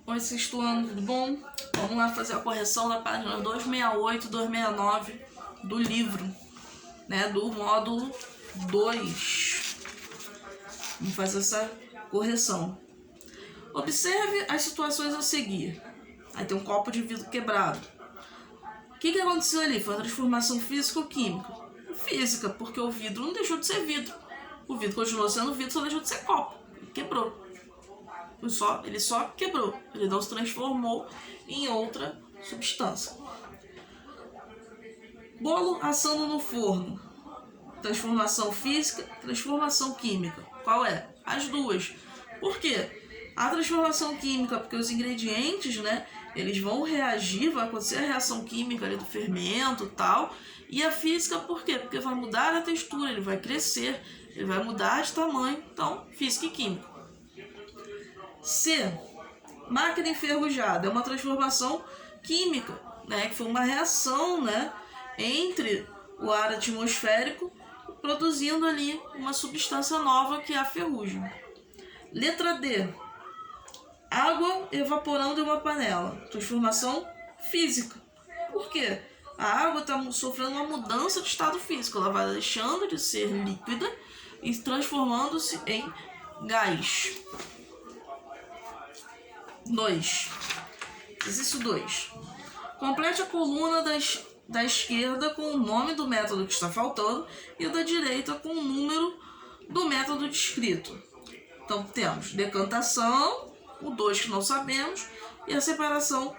Oi, sexto ano, tudo bom? Vamos lá fazer a correção da página 268 e 269 do livro, né, do módulo 2. Vamos fazer essa correção. Observe as situações a seguir. Aí tem um copo de vidro quebrado. O que aconteceu ali? Foi uma transformação física ou química? Física, porque o vidro não deixou de ser vidro. O vidro continuou sendo vidro, só deixou de ser copo. Quebrou. Ele só quebrou. Ele não se transformou em outra substância. Bolo assando no forno. Transformação física, transformação química. Qual é? As duas. Por quê? A transformação química, porque os ingredientes, né, eles vão reagir, vai acontecer a reação química ali do fermento e tal. E a física, por quê? Porque vai mudar a textura, ele vai crescer, ele vai mudar de tamanho. Então, física e química. C. Máquina enferrujada. É uma transformação química, né, que foi uma reação, né, entre o ar atmosférico, produzindo ali uma substância nova que é a ferrugem. Letra D. Água evaporando em uma panela. Transformação física. Por quê? A água está sofrendo uma mudança de estado físico. Ela vai deixando de ser líquida e transformando-se em gás. 2. Exercício 2. Complete a coluna da esquerda com o nome do método que está faltando e da direita com o número do método descrito. Então temos decantação, o 2 que não sabemos, e a separação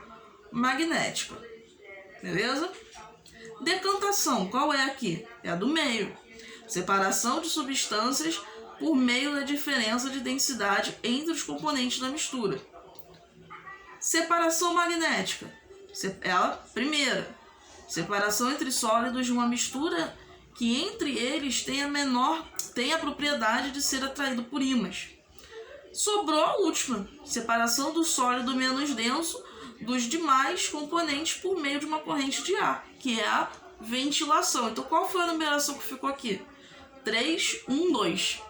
magnética. Beleza? Decantação, qual é aqui? É a do meio. Separação de substâncias por meio da diferença de densidade entre os componentes da mistura. Separação magnética. Ela, primeira. Separação entre sólidos de uma mistura que entre eles tem a propriedade de ser atraído por ímãs. Sobrou a última. Separação do sólido menos denso dos demais componentes por meio de uma corrente de ar, que é a ventilação. Então, qual foi a numeração que ficou aqui? 3, 1, 2.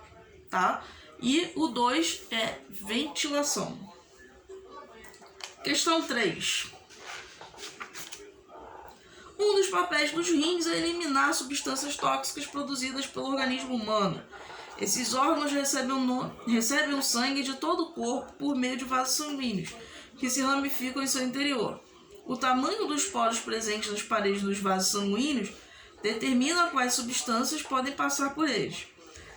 Tá? E o 2 é ventilação. Questão 3. Um dos papéis dos rins é eliminar substâncias tóxicas produzidas pelo organismo humano. Esses órgãos recebem o sangue de todo o corpo por meio de vasos sanguíneos, que se ramificam em seu interior. O tamanho dos poros presentes nas paredes dos vasos sanguíneos determina quais substâncias podem passar por eles.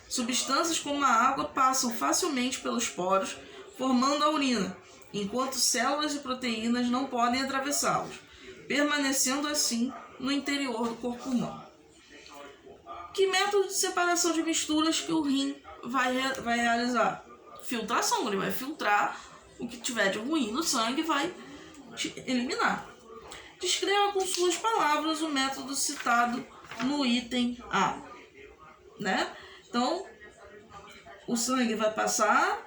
Substâncias como a água passam facilmente pelos poros, formando a urina, enquanto células e proteínas não podem atravessá-los, permanecendo assim no interior do corpo humano. Que método de separação de misturas que o rim vai realizar? Filtração. Ele vai filtrar o que tiver de ruim no sangue e vai eliminar. Descreva com suas palavras o método citado no item A. Né? Então, o sangue vai passar,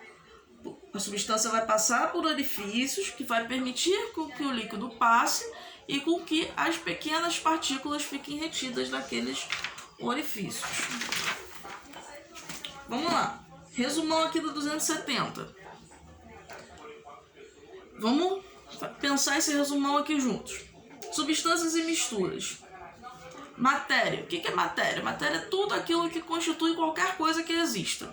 a substância vai passar por orifícios que vai permitir que o líquido passe e com que as pequenas partículas fiquem retidas naqueles orifícios. Vamos lá. Resumão aqui do 270. Vamos pensar esse resumão aqui juntos. Substâncias e misturas. Matéria. O que é matéria? Matéria é tudo aquilo que constitui qualquer coisa que exista.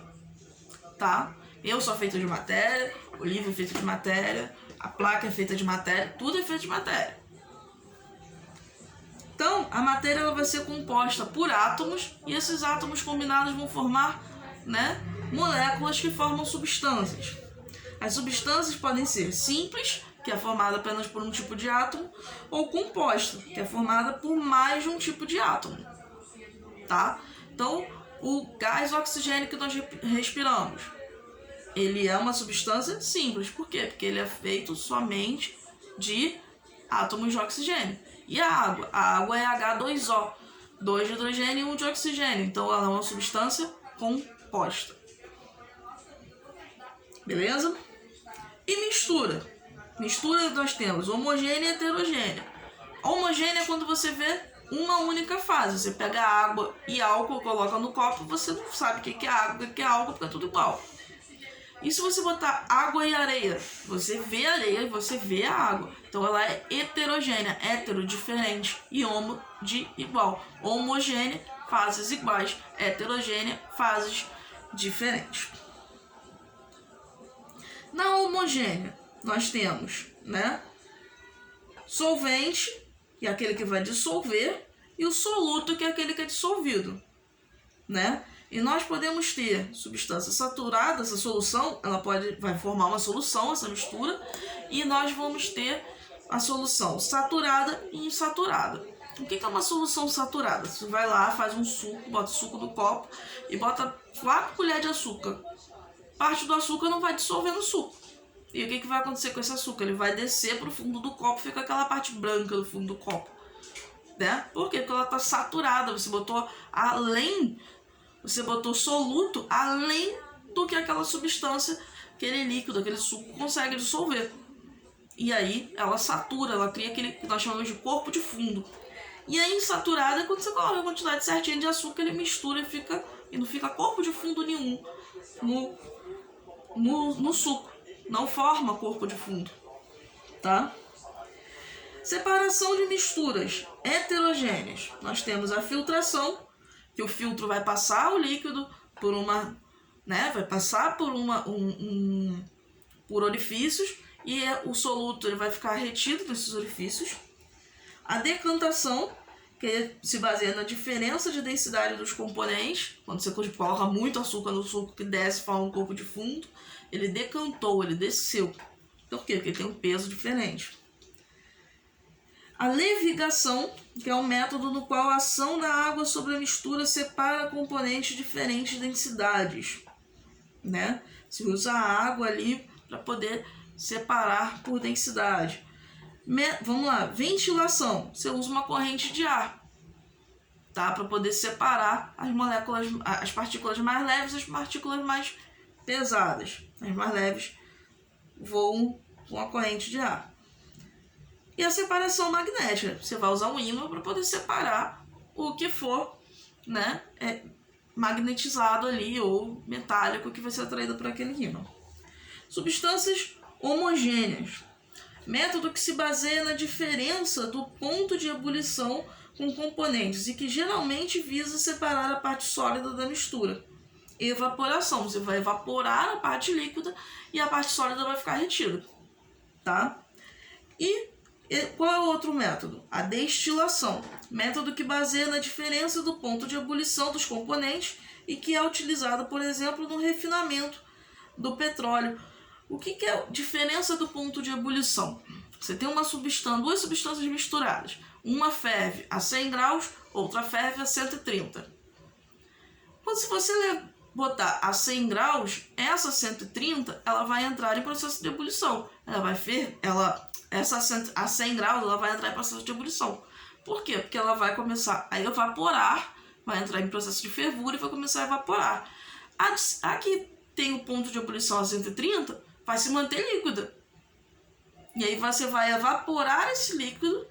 Tá? Eu sou feito de matéria, o livro é feito de matéria, a placa é feita de matéria, tudo é feito de matéria. Então, a matéria ela vai ser composta por átomos e esses átomos combinados vão formar, né, moléculas que formam substâncias. As substâncias podem ser simples, que é formada apenas por um tipo de átomo, ou composta, que é formada por mais de um tipo de átomo. Tá? Então, o gás oxigênio que nós respiramos, ele é uma substância simples. Por quê? Porque ele é feito somente de átomos de oxigênio. E a água? A água é H2O, 2 de hidrogênio e 1 de oxigênio. Então, ela é uma substância composta. Beleza? E mistura? Mistura nós temos homogênea e heterogênea. Homogênea é quando você vê uma única fase. Você pega água e álcool, coloca no copo, você não sabe o que é água, o que é álcool, porque é tudo igual. E se você botar água e areia? Você vê a areia e você vê a água. Então ela é heterogênea, hétero, diferente, e homo, de igual. Homogênea, fases iguais. Heterogênea, fases diferentes. Na homogênea, nós temos, né, solvente, que é aquele que vai dissolver, e o soluto, que é aquele que é dissolvido, né? E nós podemos ter substância saturada, essa solução, vai formar uma solução, essa mistura, e nós vamos ter a solução saturada e insaturada. O que é uma solução saturada? Você vai lá, faz um suco, bota o suco no copo e bota 4 colheres de açúcar. Parte do açúcar não vai dissolver no suco. E o que vai acontecer com esse açúcar? Ele vai descer para o fundo do copo, fica aquela parte branca do fundo do copo, né? Por quê? Porque ela está saturada, você botou soluto além do que aquela substância, aquele líquido, aquele suco consegue dissolver. E aí ela satura, ela cria aquele que nós chamamos de corpo de fundo. E a insaturada é quando você coloca a quantidade certinha de açúcar, ele mistura e não fica corpo de fundo nenhum no suco. Não forma corpo de fundo, tá? Separação de misturas heterogêneas. Nós temos a filtração, que o filtro vai passar o líquido por vai passar por por orifícios, e o soluto ele vai ficar retido nesses orifícios. A decantação, que se baseia na diferença de densidade dos componentes. Quando você coloca muito açúcar no suco que desce, forma um corpo de fundo, ele decantou, ele desceu. Por quê? Porque ele tem um peso diferente. A levigação, que é um método no qual a ação da água sobre a mistura separa componentes de diferentes densidades, né? Se usa a água ali para poder separar por densidade. Vamos lá, ventilação. Você usa uma corrente de ar, tá? Para poder separar as moléculas, as partículas mais leves das partículas mais pesadas. As mais leves voam com a corrente de ar. E a separação magnética. Você vai usar um ímã para poder separar o que for, né, magnetizado ali ou metálico que vai ser atraído por aquele ímã. Substâncias homogêneas. Método que se baseia na diferença do ponto de ebulição com componentes e que geralmente visa separar a parte sólida da mistura. Evaporação. Você vai evaporar a parte líquida e a parte sólida vai ficar retida, tá? E qual é o outro método? A destilação. Método que baseia na diferença do ponto de ebulição dos componentes e que é utilizado, por exemplo, no refinamento do petróleo. O que é a diferença do ponto de ebulição? Você tem duas substâncias misturadas. Uma ferve a 100 graus, outra ferve a 130. Se você botar a 100 graus, essa 130 ela vai entrar em processo de ebulição. A 100 graus ela vai entrar em processo de ebulição. Por quê? Porque ela vai começar a evaporar, vai entrar em processo de fervura e vai começar a evaporar. A que tem o ponto de ebulição a 130 vai se manter líquida. E aí você vai evaporar esse líquido,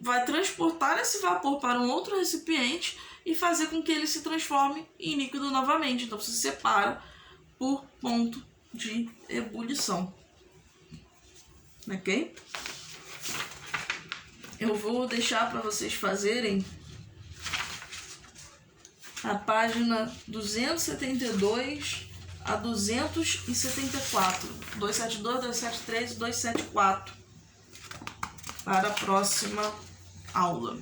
vai transportar esse vapor para um outro recipiente e fazer com que ele se transforme em líquido novamente. Então você separa por ponto de ebulição. Ok? Eu vou deixar para vocês fazerem a página 272 a 274, 272, 273 e 274 para a próxima aula.